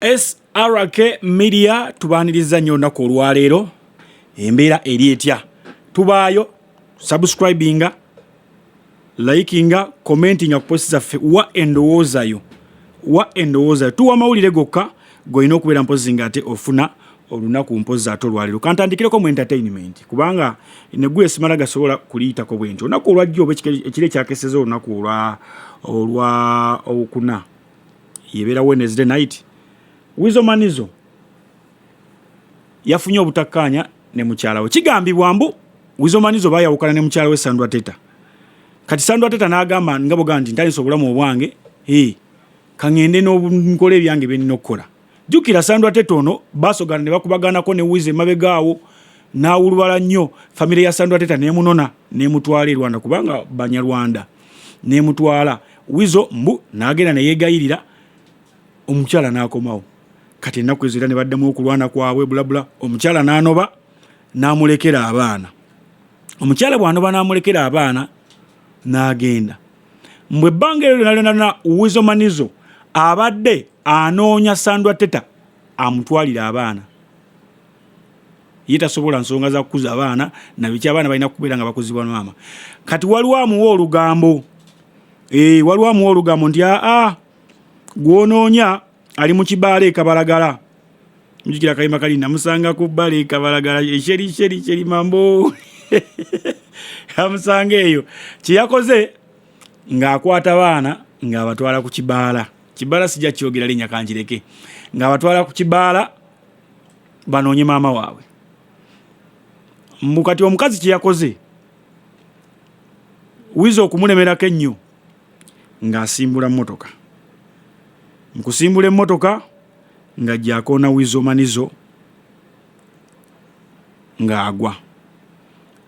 SRK Media tubaniriza nnyo olunaku olwaleero embeera eri etya. Tubaayo subscribinga, likinga, commentinga ku posti zaffe wa endowoozayo. Tuwa mawulire gokka g'olina okubeera mpozi ng'ate ofuna olunaku mpozi ate olwaleero. Kantandikireko mu entertainment kubanga neggwe esimala gasobola kuliyitako bwe ntyo. Olunaku olwajja oba ekiro ekyakeseza olunaku olwa Okuna yebeera Wednesday night. Wizo Manizo yafunye obutakkaanya ne mukyala we. Kigambibwa mbu Wizo Manizo baayawukana ne mukyala we Sandwa Teta. Kati Sandwa Teta n'agamba nga bw'ogamba nti ntandise obulamu obwange, kaŋŋende n'obukola ebyange bye nnina okukola. Jjukira Sandwa Teta ono baasogana ne bakubaganako ne Wizo emabegaawo n'awulubala nnyo. Famire ya Sandwa Teta n'emunona n'emutwala e Rwanda kubanga Banyarwanda n'emutwala. Wizo mbu n'agenda ne yeegayirira omukyala n'akomawo. Kati ennaku ezo era ne baddamu okulwana kwabwe bulabula. Omukyala n'anoba n'amulekera abaana. Omukyala bw'anoba n'amulekera abaana n'agenda. Mbwe ebbanga eryo lyonna Wizo Manizo abadde anoonya Sandwa Teta amutwalira abaana. Ye tasobola nsonga za kukuza abaana na biki abaana balina kubeera nga bakuzibwa maama. Kati waliwo amuwa olugambo. Waliwo amuwa olugambo nti gw'onoonya ali mu kibaala e Kabalagala. Mujikira kayimba kali namusanga ku bbala e Kabalagala sheri mambo. Amusanga eyo. Kye yakoze ng'akwata abaana ng'abatwala ku kibaala. Kibaala sijja kyogera linnya kanjireke. Ng'abatwala ku kibaala banoonye maama waabwe. Kati omukazi kye yakoze Wizo okumulemerako ennyo ng'asimbula mmotoka. Mukusimbula emmotoka ng'ajja akoona Wizo Manizo ng'agwa.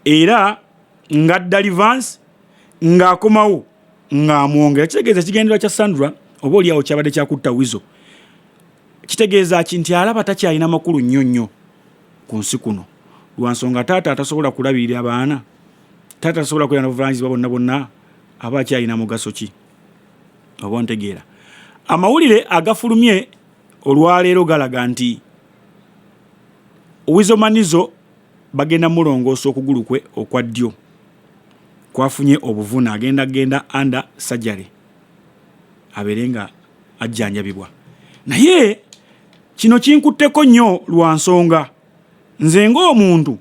Era ng'adda Livans ng'akomawo ng'amwongera. Kitegeeza kigendera kya Sandra oba oliawo kyabadde kyakutta Wizo. Kitegeeza nti alaba takyalina makulu nnyo ku nsi kuno. Lwa nsonga taata atasobola kulabirira abaana. Taata atasobola kubeera n'obuvunaanyizibwa bonna aba akyalina mugaso ki? Oba ontegeera. Amawulire agafulumye olwaleero galaga nti Wizo Manizo bagenda mulongoosa okugulu kwe okwa ddyo. Kwafunye obuvuna agenda under surgery. Abeere nga ajjanjabibwa. Naye kino kinkutteko nnyo lwa nsonga. Nze ng'omuntu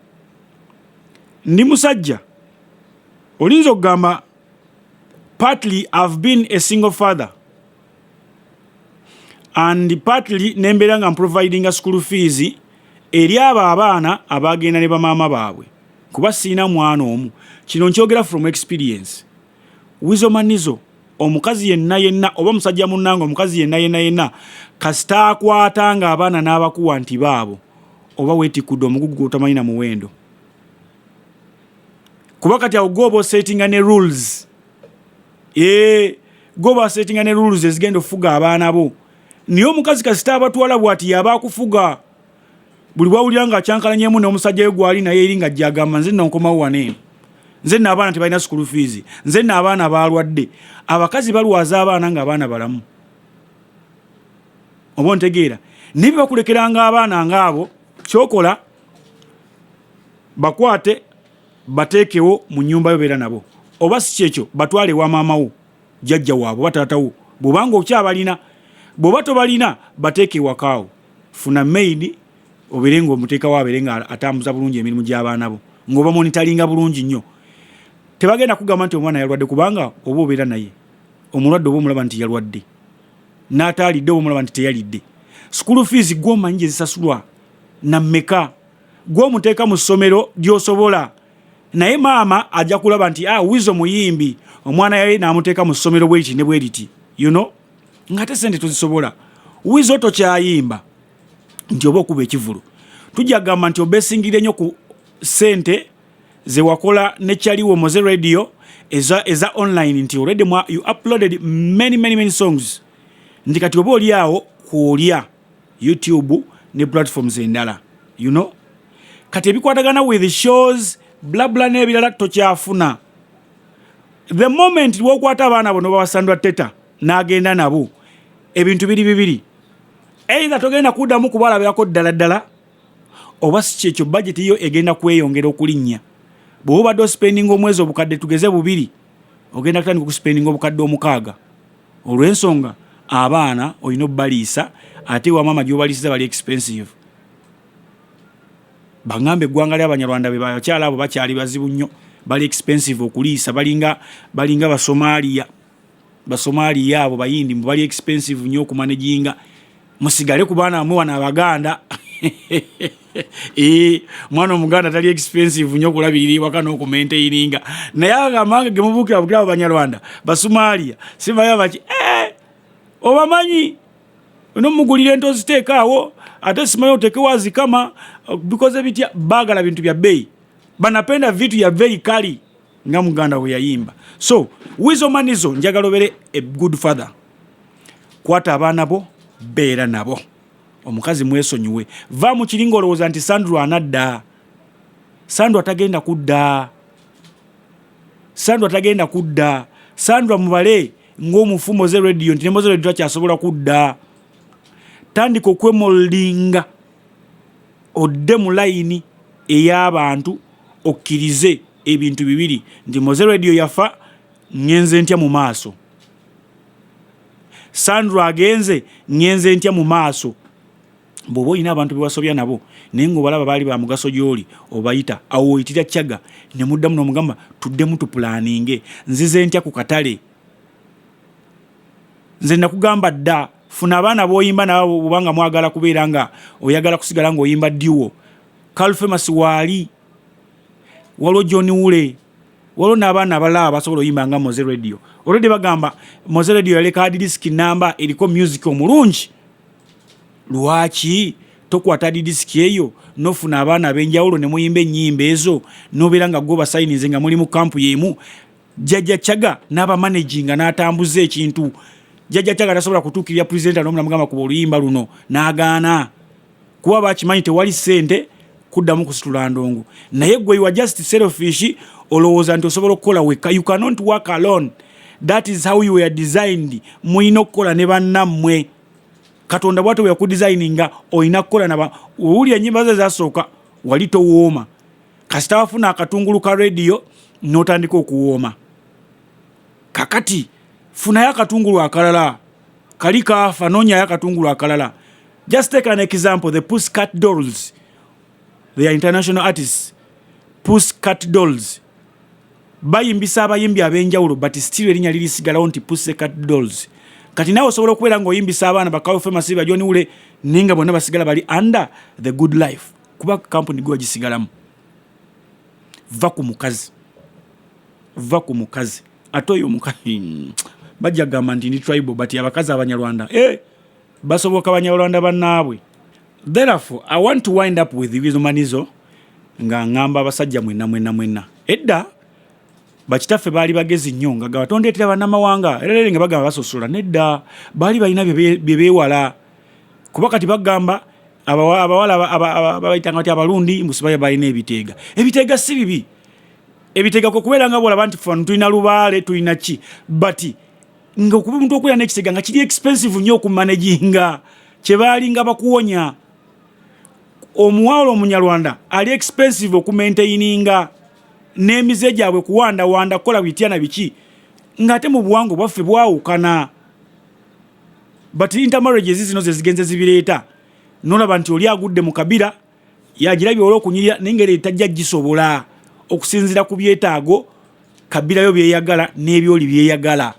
ndi musajja. Olinza okugamba partly I've been a single father. And partly nembeera nga providing a school fees eri abo abaana abagenda ne bamaama baabwe. Kuba sina mwana omu. Kino nkyogera from experience. Wizo Manizo omukazi yenna oba musajja munnange omukazi yenna kasita akwatanga abaana n'abakuwa nti baabo oba weetikudde omugugu otamanyi na muwendo. Kuba kati awo goba settinga ne rules. Goba settinga ne rules ezigenda okufuga abaana bo. Niye omukazi kasita abatwala bw'ati yaba akufuga. Buli bwawulira nga akyankalanyemu n'omusajja we gwali naye eri nga gyagamba nze nno nkomawo wane. Nze nno abaana tebalina school fees. Nze nno abaana balwadde. Abakazi balwaza abaana nga abaana balamu. Oba ontegeera. Naye bakulekeranga abaana ng'abo kyokola bakwate bateekewo mu nnyumba yo beera nabo. Oba si kyekyo batwale wa maama wo jjajja waabwe oba taata wo. Bw'obanga okyabalina bw'oba tobalina bateeke wakaawo. Funa maid obeere ng'omuteekawo abeere nga atambuza bulungi emirimu gy'abaana bo. Ng'oba monitalinga bulungi nnyo. Tebagenda kugamba nti omwana yalwadde kubanga oba obeera naye. Omulwadde oba omulaba nti yalwadde. N'ataalidde oba omulaba nti teyalidde. School fees gw'omanyi gye zisasulwa na mmeka. Gw'omuteeka mu ssomero gy'osobola. Naye maama ajja kulaba nti Wizo muyimbi. Omwana yaye n'amuteeka mu ssomero bwe liti ne bwe liti. You know? Ngate sente tuzisobola. Wizo tokyayimba nti oba okuba ekivulu. Tujja gamba nti obesingire nnyo ku sente ze wakola ne Kyaliwo Moze Radio eza online nti already you uploaded many songs. Ndi kati oba oli awo kwolya YouTube ne platforms endala. You know? Kati ebikwatagana with the shows bla n'ebirala tokyafuna. The moment lwokwata abaana bono baba Sandwa Teta n'agenda nabo ebintu biri bibiri. either togenda kuddamu kubalabirako ddala oba si kyekyo budget yo egenda kweyongera okulinnya. Bw'oba obadde spending omwezi obukadde tugeze 2 ogenda kutandika okuspendinga obukadde 6. Olw'ensonga abaana olina obbaliisa ate wa mama gy'obalisiza bali expensive. Bangambe eggwanga ly'Abanyarwanda be bakyala abo bakyali bazibu nnyo, bali expensive okuliisa, balinga Basomaliya abo bayindi bali expensive nnyo okumanaginga. Musigale ku baana bamwe wana Abaganda mwana Omuganda tali expensive nnyo okulabirira waka n'okumaintaininga. Naye agamanga ge mubuukira bukira Abanyarwanda Basomaliya sibayo baki obamanyi onomugulira ento ziteekaawo ate simayo otekewo azikama because bitya baagala bintu bya bei, banapenda vitu ya bei kali nga Muganda bwe yayimba. So wizo manizo njagala obere a good father, kwata abaana bo beera nabo, omukazi mwesonyiwe, va mu kiringo olowooza nti Sandro anadda. Sandro atagenda kudda, Sandro mubale ng'omufu Moze Radio nti ne Moze Radio takyasobola kudda. Tandika okwemoldinga odde mu layini ey'abantu okkirize ebintu bibiri nti Moze Radio yafa ngenze ntya mu maaso, Sandro agenze ngenze ntya mu maaso. Bw'oba olina abantu bewasobya nabo naye ng'obalaba baali ba mugaso gy'oli obayita awo oyitira Kyaga ne muddamu n'omugamba tuddemu tupulaninge nzize ntya ku katale. Nze nakugamba dda funa abaana b'oyimba nabo bubanga mwagala kubeera nga oyagala kusigala ng'oyimba duo. Carl Famous waali, waliwo John Wule, waliwo n'abaana abalaba basobola oyimba nga Moze Radio. Olwedde bagamba Moze Radio yaleka hard disk namba eriko music omulungi. Lwaki tokwata hard disk eyo nofuna abaana ab'enjawulo ne muyimba ennyimba ezo nobeera nga gwo basayinize nga muli mu kampu yemu? Jjajja Kyaga n'abamanaginga n'atambuza ekintu. Jjajja Kyaga tasobola kutuukirira presenter n'omugamba kuba oluyimba luno n'agaana kuba bakimanyi tewali ssente kuddamu kusitula ndongo. Naye gwe you are just selfish, olowooza nti osobola okukola wekka. You cannot work alone. That is how you were designed. Muyina okukola ne bannammwe. Katonda bw'ate bwe yakudesigninga olina kukola naba. Owulira ennyimba ze zasooka wali towooma, kasita wafuna akatungulu ka radio n'otandika okuwooma. Kakati funayo akatungulu akalala kali kaafa, noonyayo akatungulu akalala. Just take an example, the Pussycat Dolls. They are international artists. Pussycat Dolls bayimbisa abayimbi ab'enjawulo but still erinnya lirisigalawo nti Pussycat Dolls. Kati nawe osobola okubeera ng'oyimbisa abaana ba Carl Famous ba John Wule ninga bonna basigala bali under the good life kuba kampuni gwe wagisigalamu. Va ku mukazi ate oyo omukazi bajja gamba nti ndi tribal but abakazi Abanyarwanda basoboka Abanyarwanda bannaabwe. Therefore I want to wind up with Wizo Manizo nga ngamba abasajja mwenna edda bakitaffe baali bagezi nnyo nga gabatondeetera bannamawanga era nga bagamba basosola. Nedda baali balina bye beewala kuba kati bagamba abawala babayitanga bati abalundi mbusibaya balina ebiteega. Ebiteega si bibi, ebiteega kwe kubeera nga bwolaba nti fano tulina lubaale tulina ki but nga okuba omuntu okulya n'ekiteega nga kiri expensive nnyo okumanaginga kye baali nga bakuwonya. Omuwala Omunyarwanda ali expensive okumaintaininga n'emize gyabwe kuwanda kola bitya na biki ng'ate mu buwango bwaffe bwawukana. But intermarriages zino ze zigenze zibireeta nolaba nti oli agudde mu kabira yagirabye olw'okunyirira n'engeri etajja gisobola okusinzira ku byetaago kabirayo byeyagala n'ebyoli byeyagala.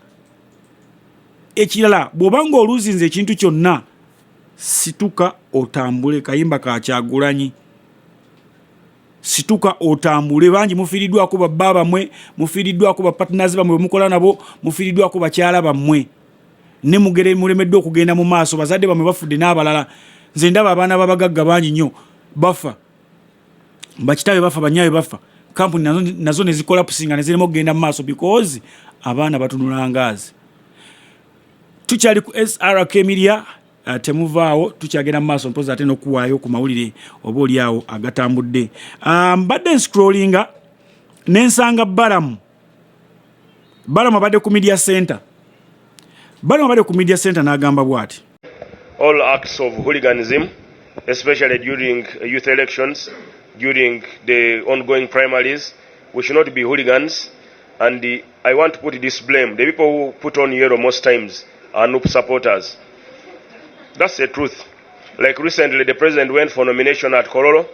Ekirala bw'obanga oluzinze ekintu kyonna situka otambule. Kayimba ka Kyagulanyi, situka otambule. Bangi mufiiriddwako babba bammwe, mufiiriddwako ba partners bammwe mukola nabo, mufiiriddwako bakyala bammwe ne mugere mulemeddwa okugenda mu maaso. Bazadde bammwe bafudde n'abalala. Nze ndaba abaana b'abagagga bangi nnyo bafa, bakitabe bafa, banyaabe bafa, kampuni nazo ne zikola pusinga ne zirema okugenda mu maaso because abaana batunula ngaazi. Tukyali ku SRK Media, temuvaawo, tukyagenda mu maaso mpoza ate n'okuwaayo ku mawulire oba oli awo agatambudde. Mbadde scrollinga n'ensanga Balamu abadde ku media center. Balamu abadde ku media center n'agamba bw'ati. all acts of hooliganism, especially during youth elections, during the ongoing primaries. We should not be hooligans. And I want to put this blame. The people who put on yellow most times are NUP supporters. That's the truth. Like recently, the president went for nomination at Kololo.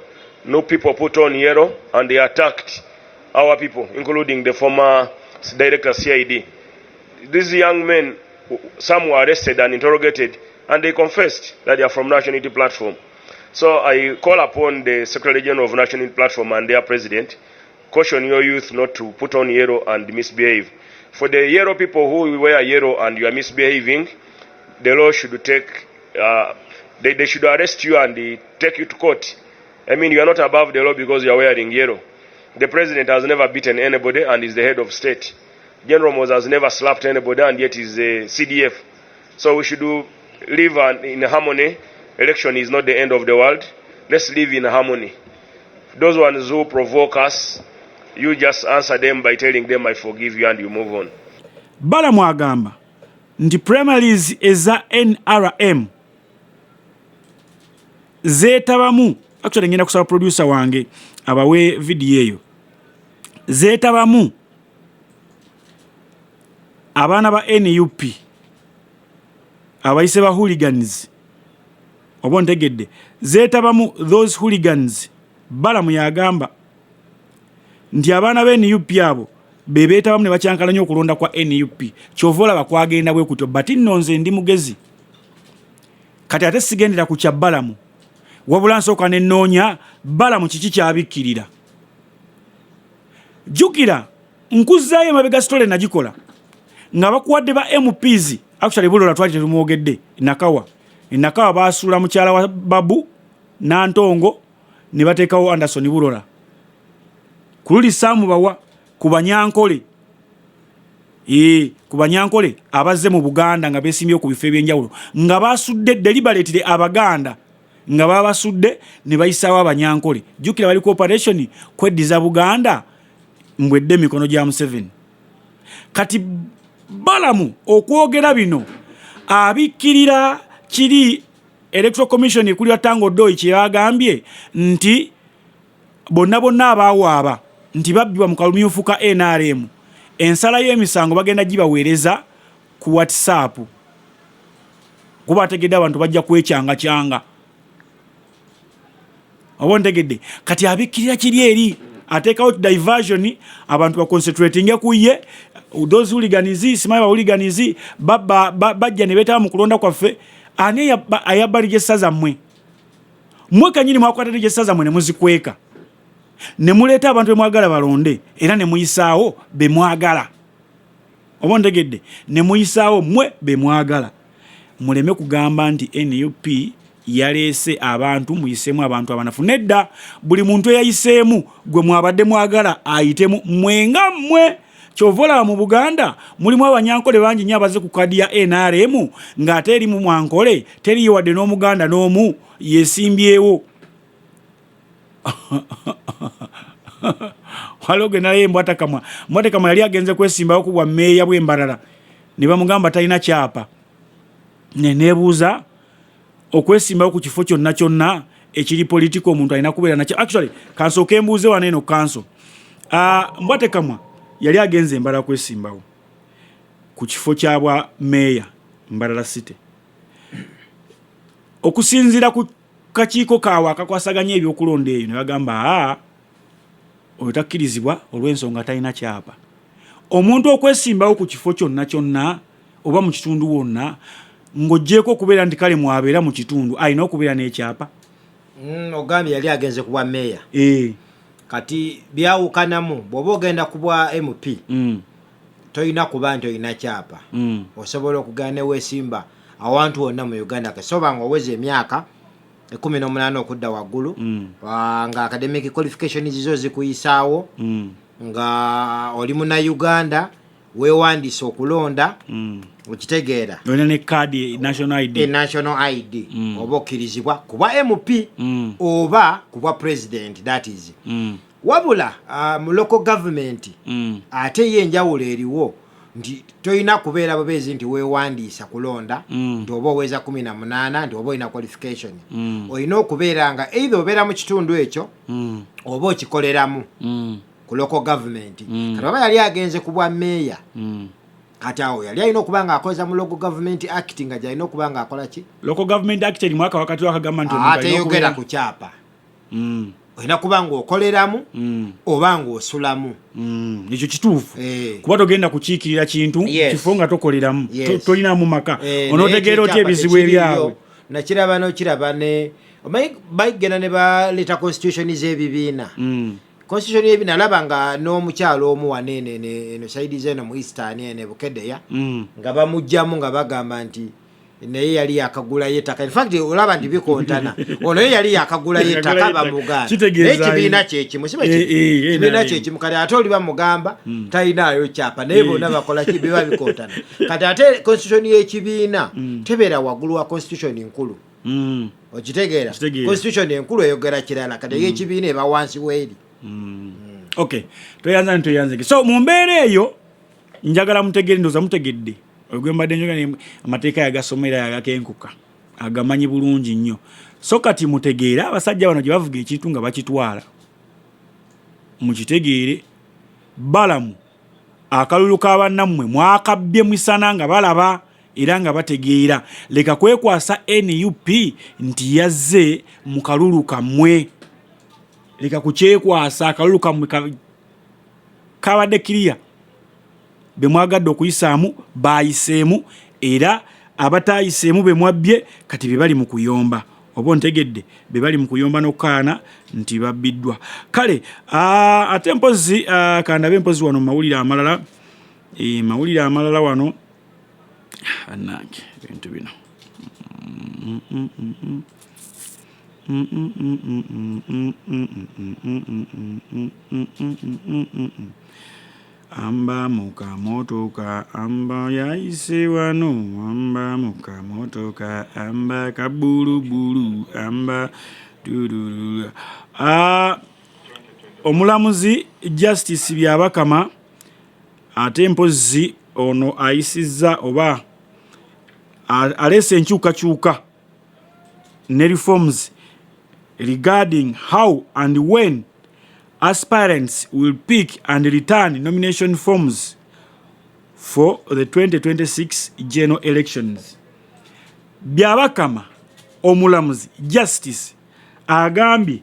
NUP people put on yellow and they attacked our people, including the former director CID. These young men, some were arrested and interrogated, and they confessed that they are from National Unity Platform. So I call upon the Secretary General of National Unity Platform and their president, caution your youth not to put on yellow and misbehave. For the yellow people who wear yellow and you are misbehaving, the law should take, they should arrest you and take you to court. I mean, you are not above the law because you are wearing yellow. The president has never beaten anybody and is the head of state. General Moses has never slapped anybody and yet is a CDF. So we should live in harmony. Election is not the end of the world. Let's live in harmony. Those ones who provoke us, you just answer them by telling them I forgive you and you move on. Bala mwagamba ndi primaries eza NRM zetabamu, actually ngenda kusaba producer wange abawe video eyo, zetabamu abana ba NUP abayise ba hooligans. Obontegedde zetabamu those hooligans. Bala muyagamba nti abaana ba NUP abo bebetabamu ne bakyankalanya okulonda kwa NUP. Kyovola bakwagenda bwe kutyo, but nonze ndi mugezi kati ate sigendera ku kya Balamu wabula nsooka ne nnoonya Balamu kiki kyabikkirira. Jukira nkuzaayo emabega story nagikola nga bakuwadde ba MPs. Actually Bulola twali terumwogedde Nakawa baasuula mukyala wa Babu Nantongo ne bateekawo Anderson Bulola kululi Samu bawa ku Banyankole. Ku Banyankole abazze mu Buganda nga beesimbye ku bifo ebyenjawulo nga basudde deliberately Abaganda nga babasudde ne bayisaawo Abanyankole. Jukira bali ku operation kweddiza Buganda mbwedde mikono gya Museveni. Kati Balamu okwogera bino abikkirira kiri Electoral Commission ekulira Tango Doi kyagambye nti bonna abawaaba nti babbibwa mu kalumyufu ka NRM. Ensala y'emisango bagenda gibaweereza ku WhatsApp. Kuba ategedde abantu bajja kwekyanga. Obontegedde kati abikkirira kiri eri ateekawo diversion abantu ba concentrating ku ye. Those hooligans, simaye ba hooligans bajja ne betaba mu kulonda kwaffe. Ani ayabali gyesaza mmwe kanyini mwakwatadde gyesaza mmwe ne muzikweka ne muleeta abantu bemwagala balonde era ne muyisaawo bemwagala. Obontegedde ne muyisaawo mmwe bemwagala. Muleme kugamba nti NUP yaleese abantu muyisemu abantu abanafu. Nedda buli muntu eyayiseemu gwe mwabadde mwagala ayitemu mwenga mmwe. Kyovola mu Buganda mulimu Abanyankole bangi nnyo abaze ku kadi ya NRM ng'ate eri mu Mwankole teriyo wadde n'Omuganda n'omu yeesimbyewo. Waloge naye Mbwatakamwa yali agenze kwesimbawo ku bwa mmeeya bw'Embarara ne bamugamba talina kyapa. Nebuuza okwesimbawo ku kifo kyonna ekiri politiko omuntu alina kubeera nakyo. Actually kansooke mbuuze wano eno kanso. Mbwatakamwa yali agenze Mbarara kwesimbawo ku kifo kyabwa meya Mbarara City. Okusinzira ku kakiiko kaabwe akakwasaganya ebyokulonda eyo ne bagamba otakkirizibwa olw'ensonga talina kyapa. Omuntu okwesimbawo ku kifo kyonna oba mu kitundu wonna ng'oggyeko okubeera nti kale mwabeera mu kitundu alina okubeera n'ekyapa. Ogambye yali agenze ku bwa meya. Kati byawukanamu bw'oba ogenda ku bwa MP toyina kuba nti oyina kyapa. Osobola okugenda ne weesimba awantu wonna mu Uganda kasoba nga oweze emyaka 18 okudda waggulu nga academic qualifications zo zikuyisaawo nga oli muna Uganda weewandiise okulonda okitegeera olina ne kadi national ID oba okkirizibwa ku bwa MP oba ku bwa president. That is wabula mu local government ate ye enjawulo eriwo nti toyina kubeera bubezi nti weewandiisa kulonda nti oba oweza 18 nti oba olina qualification olina okubeera nga either obeera mu kitundu ekyo oba okikoleramu ku local government kati oba yali agenze ku bwa meeya kati awo yali alina okuba nga akozesa mu local government act nga gyalina okuba nga akola ki local government act eri mwaka wakati wakagamba nti teyogera ku kyapa olina kuba nga okoleramu oba nga osulamu ekyo kituufu kuba togenda kukiikirira kintu kifo nga tokoleramu tolinamu maka onootegeera otya ebizibu ebyabwe nakiraba nokiraba ne bagenda ne baleeta constitution z'ebibiina constitution y'ebibiina alaba nga n'omukyalo omu wanene eno saidi zeno mu eastern ene Bukedeya nga bamugjamu nga bagamba nti naye yali yakagula yettaka in fact olaba nti bikontana ono ye yali yakagula yettaka bamuganda ekibiina kyekimu kibiina kyekimu kati ate oli bamugamba talinayo kyapa naye bonna bakola ki biba bikontana kati ate constitution y'ekibiina tebeera waggulu wa constitution nkulu okitegeera constitution enkulu eyogera kirala kati y'ekibiina eba wansi w'eri okay toyanze so mu mbeera eyo njagala mutegere ndoza mutegedde ogwembadde njoga amateeka yagasomera yagakenkuka agamanyi bulungi nnyo so kati mutegeera abasajja bano gye bavuga ekintu nga bakitwala mukitegeere balamu akalulu k'abannammwe mwakabbye mwisana nga balaba era nga bategeera leka kwekwasa NUP nti yazze mu kalulu kammwe leka kukyekwasa akalulu kammwe kabadde kiriya be mwagadde okuyisaamu bayiseemu era abatayiseemu be mwabbye kati be bali mu kuyomba oba ntegedde be bali mu kuyomba n'okkaana nti babbiddwa kale ate mpozi kandabe mpozi wano mawulire amalala mawulire amalala wano annange ebintu bino amba muka motoka amba yaise wano amba muka motoka amba kabulubulu amba dururu omulamuzi Justice Byabakama ate mpozi ono ayisizza oba alese enkyukakyuka ne reforms regarding how and when aspirants will pick and return nomination forms for the 2026 general elections. Byabakama omulamuzi Justice agambye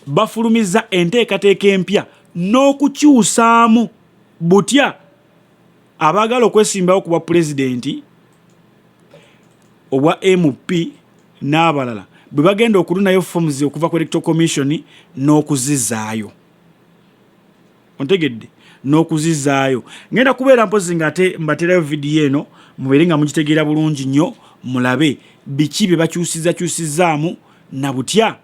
bafulumiza enteekateeka empya n'okukyusaamu butya abagala okwesimbawo ku bwa pulezidenti obwa MP n'abalala bwe bagenda okutunayo forms okuva ku Electoral Commission n'okuzizaayo ontegedde n'okuzizaayo ngenda kubeera mpozi nga ate mbaterayo vidiyo eno mubeere nga mugitegeera bulungi nnyo mulabe biki bye bakyusizaamu na butya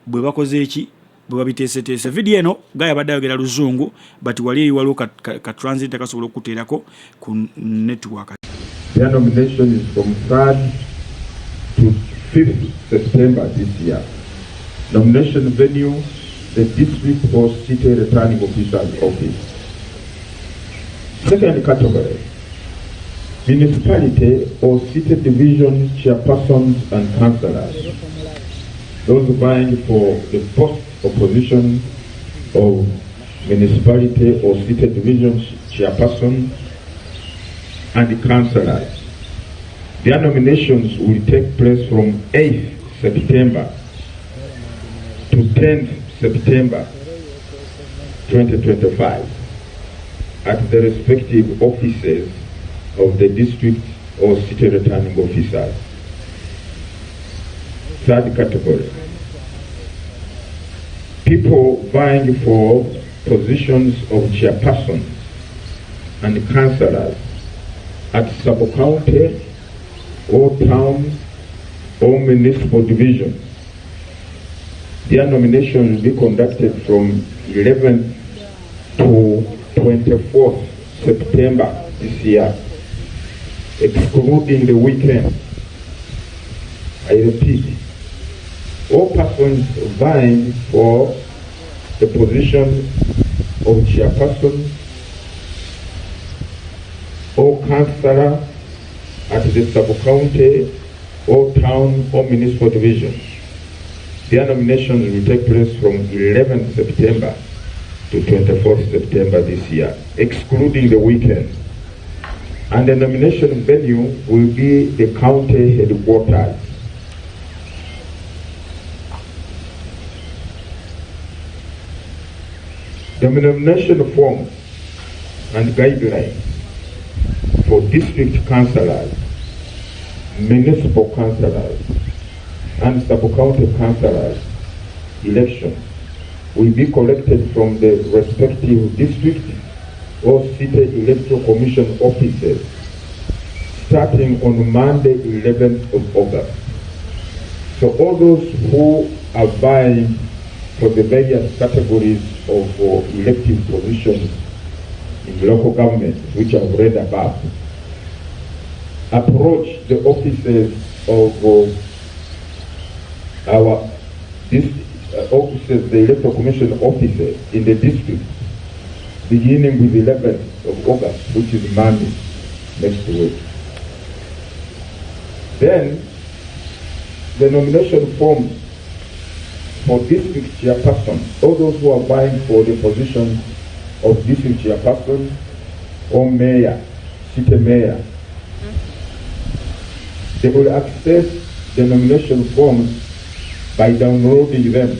bwe bakoze eki bwe babiteeseteese vidiyo eno gaya badde ayogera luzungu but wali waliwo ka transit akasobola okuteerako ku network. Their nomination is from 3rd to 5th September this year. Nomination venue, the district or city returning officer's office. Second category, municipality or city division chairpersons and councillors. Those vying for the post or position of municipality or city division chairperson and councillors. Their nominations will take place from 8th September to 10th September 2025 at the respective offices of the district or city returning officers. Third category, people vying for positions of chairpersons and councillors at sub-county or towns or municipal divisions. Their nomination will be conducted from 11th to 24th September this year, excluding the weekend. I repeat, all persons vying for the position of chairperson or councillor at the sub-county or town or municipal division. Their nominations will take place from 11th September to 24th September this year, excluding the weekend. And the nomination venue will be the county headquarters. The nomination forms and guidelines for district councillors, municipal councillors, and sub-county councillors elections will be collected from the respective district or city electoral commission offices starting on Monday, 11th of August. So all those who are vying for the various categories of elective positions in local government, which I've read about, approach the offices of our offices, the electoral commission offices in the district, beginning with 11th of August, which is Monday next week. Then the nomination forms for district chairperson, all those who are vying for the position of district chairperson or mayor, city mayor, they will access the nomination forms by downloading them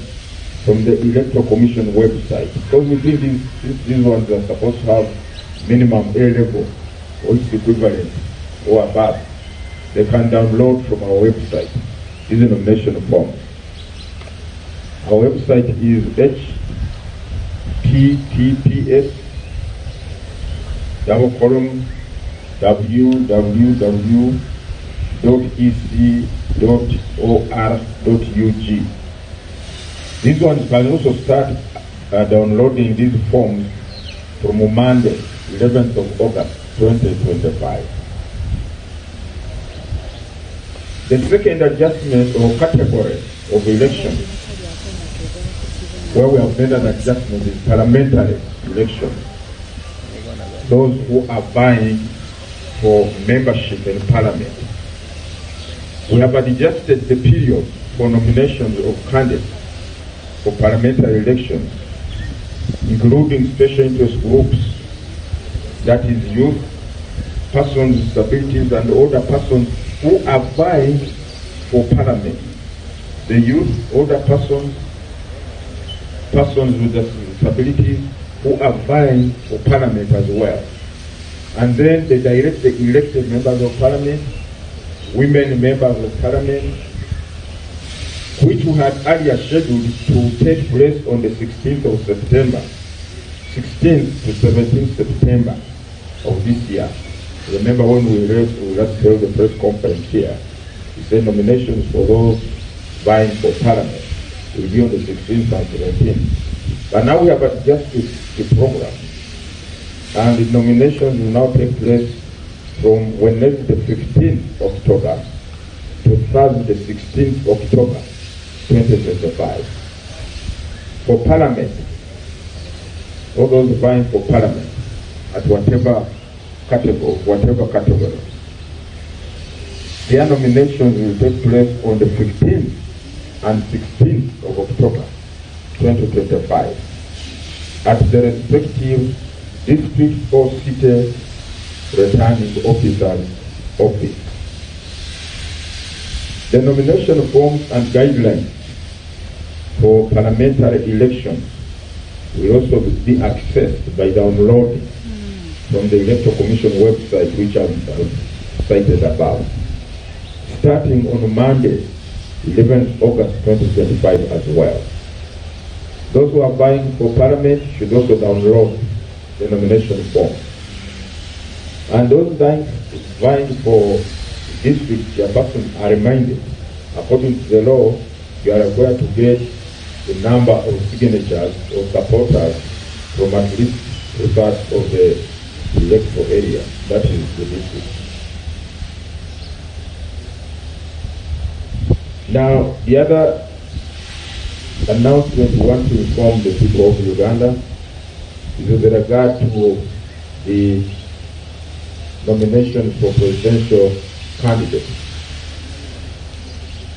from the Electoral Commission website. Because we think these ones are supposed to have minimum A level or its equivalent or above. They can download from our website these nomination forms. Our website is https://www.ec.or.ug. These ones can also start downloading these forms from Monday, 11th of August, 2025. The second adjustment or category of election where we have made an adjustment is parliamentary elections. Those who are vying for membership in parliament. We have adjusted the period for nominations of candidates for parliamentary elections, including special interest groups, that is youth, persons with disabilities, and older persons who are vying for parliament. The youth, older persons, persons with disabilities who are vying for parliament as well. And then the elected members of parliament, women members of parliament, which we had earlier scheduled to take place on the 16th of September, 16th to 17th September of this year. Remember when we last held the press conference here, we said nominations for those vying for parliament will be on the 16th and 17th. But now we have adjusted the program, and the nominations will now take place from Wednesday the 15th October to Thursday the 16th October 2025. For parliament, all those vying for parliament at whatever category, their nominations will take place on the 15th and 16th of October 2025 at the respective district or city returning officer's office. The nomination forms and guidelines for parliamentary elections will also be accessed by downloading from the Electoral Commission website, which I've cited above, starting on Monday, 11th August 2025 as well. Those who are vying for parliament should also download the nomination form. And those vying for district chairperson are reminded, according to the law, you are required to get the number of signatures or supporters from at least two-thirds of the electoral area, that is the district. Now, the other announcement we want to inform the people of Uganda is with regard to the nominations for presidential candidates.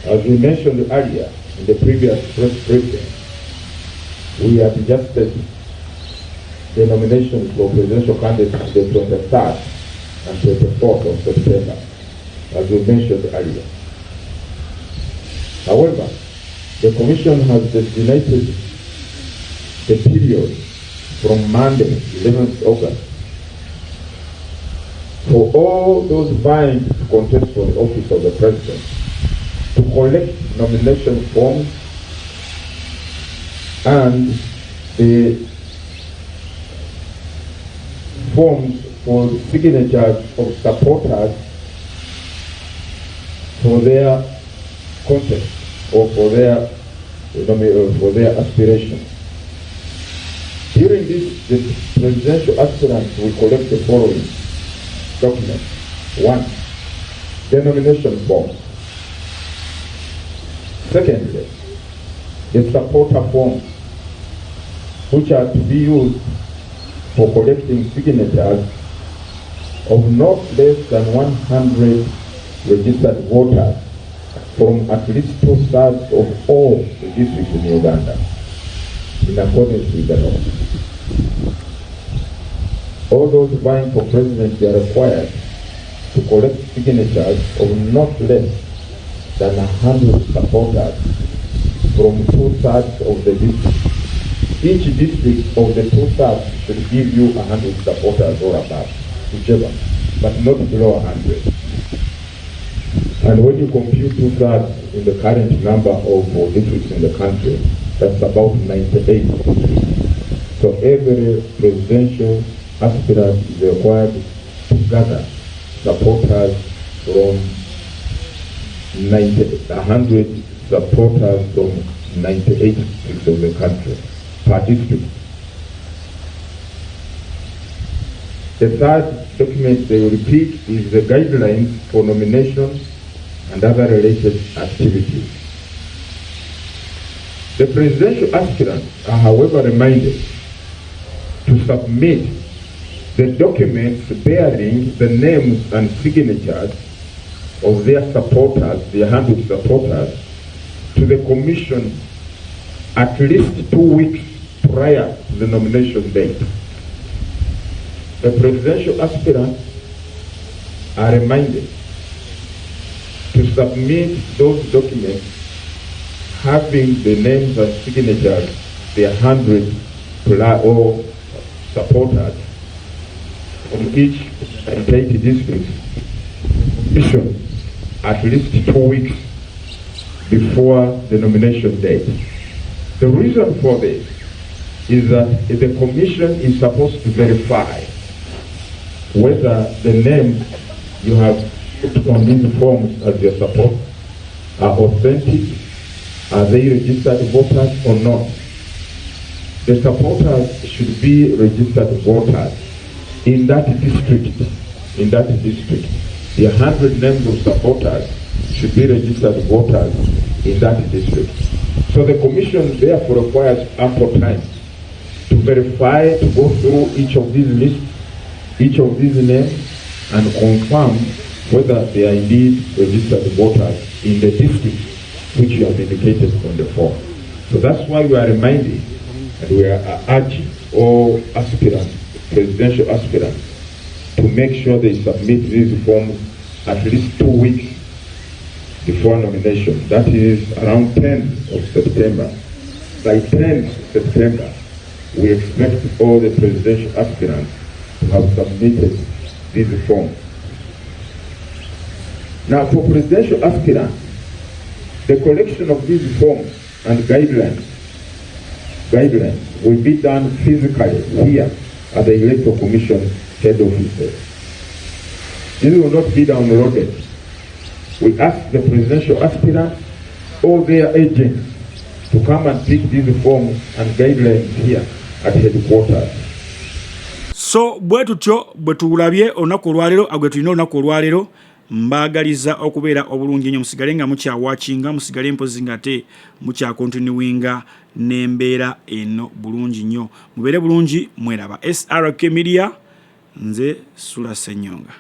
As we mentioned earlier in the previous press briefing, we adjusted the nominations for presidential candidates to the 23rd and 24th of September, as we mentioned earlier. However, the Commission has designated the period from Monday, 11th August, for all those vying to contest for the office of the President to collect nomination forms and the forms for signatures of supporters for their contest or for their aspirations. During this, the presidential aspirants will collect the following documents. 1. The nomination form. Secondly, the supporter forms, which are to be used for collecting signatures of not less than 100 registered voters from at least 2/3 of all the districts in Uganda, in accordance with the law. All those vying for presidency are required to collect signatures of not less than 100 supporters from 2/3 of the district. Each district of the 2/3 should give you 100 supporters or above, whichever, but not below 100. And when you compute 2/3 in the current number of districts in the country, that's about 98 districts. So every presidential aspirant is required to gather supporters from 100 supporters from 98 districts of the country per district. The third document they will repeat is the guidelines for nominations and other related activities. The presidential aspirants are, however, reminded to submit the documents bearing the names and signatures of their supporters, their 100 supporters, to the Commission at least 2 weeks prior to the nomination date. The presidential aspirants are reminded to submit those documents having the names and signatures, their 100 or supporters from each 80 districts, issued at least 2 weeks before the nomination date. The reason for this is that the Commission is supposed to verify whether the names you have put on these forms as your support are authentic, are they registered voters or not. The supporters should be registered voters in that district. The 100 names of supporters should be registered voters in that district. So the Commission therefore requires ample time to verify, to go through each of these lists, each of these names, and confirm whether they are indeed registered voters in the district which you have indicated on the form. So that's why we are reminding and we are urging all aspirants, presidential aspirants, to make sure they submit these forms at least 2 weeks before nomination. That is around 10th of September. By 10th September, we expect all the presidential aspirants to have submitted these forms. Now, for presidential aspirants, the collection of these forms and guidelines will be done physically here at the Electoral Commission head office. This will not be downloaded. We ask the presidential aspirants or their agents to come and pick these forms and guidelines here at headquarters. So bwe tutyo bwe tulabye olunaku olwaleero agwe tulina olunaku olwaleero mbaagaliza okubeera obulungi nnyo musigale nga mukyawakinga musigale mpozi nga te mukyakontinuwinga n'embeera eno bulungi nnyo mubeere bulungi mweraba SRK Media nze Sula Senyonga.